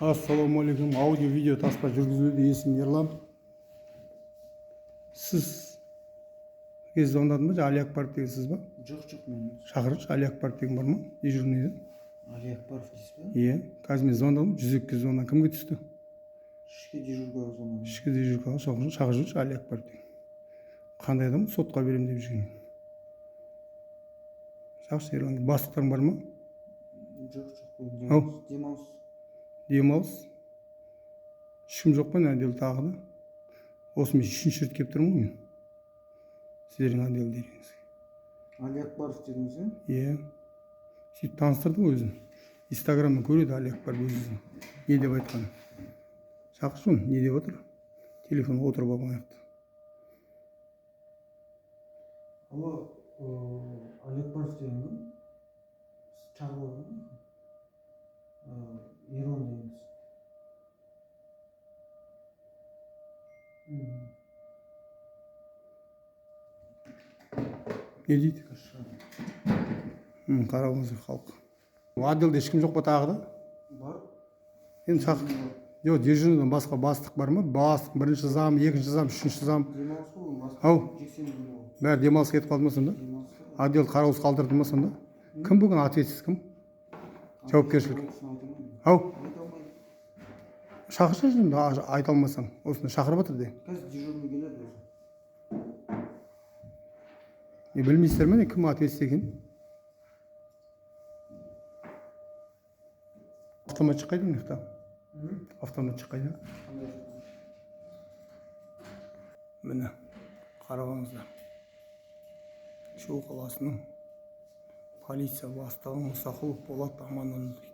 Ассалаумағалейкум. Аудио видео таспа жүргізілуде. Есім Ерлан. Сіз звондадың ба? Али Акбаров деген сіз ба? Жоқ, мен. Шақырыңызшы, Али Акбаров деген бар ма? Дежурныйдан. Али Акбаров дейсіз ба? Иә. Қазір мен звондадым. 102-ге звондадым. Кімге түсті? Ішкі дежурға звондадым. Ішкі дежурға шақырыңызшы, Али Акбаров деген. Қандай адам? Сотқа беремін деп жүрген. Шақыршы, Ерлан. Бастықтарың бар ма? Жоқ. Демалыс. Ешкім жоқ па әдел тағы да? Осы мен үшінші рет келіп тұрмын мен. Сіздердің әдел дегеніңізге. Али Акбаров дедіңіз бе? Иә. Сөйтіп таныстырдым өзін. Инстаграмнан көреді Али Акбаров өзін. Не деп айтқан? Шақыршы оны, не деп отыр? Телефон отырып алған аяқты. Алло, Али Акбаров деген кім? Чағып алған ба? Ерлан дегенсіз. Не дейді? Қарауыңыздар халық. Отделде ешкім жоқ па тағы да? Бар. Енді шақыр. Жоқ, дежурныйдан басқа бастық бар ма? Бастық, бірінші зам, екінші зам, үшінші зам. Демалыс қой, бастық. Ау. Жексенбі күні ол. Бәрі демалысқа кетіп қалды ма сонда? Отдел қараусыз қалдырды ма сонда? Кім бүгін ответсіз кім? Жауапкершілік. Ау. Шақыршы енді айта алмасаң. Осында шақырып отыр де. Қазір дежурный келеді өзі. Білмейсіздер ме кім ответсіз екен? Автоматчик қайда мықты? Автоматчик қайда? Міне, қарағаңыздар. Шу қаласының полиция бастығы Мұсақұлов Болат Аманұлы.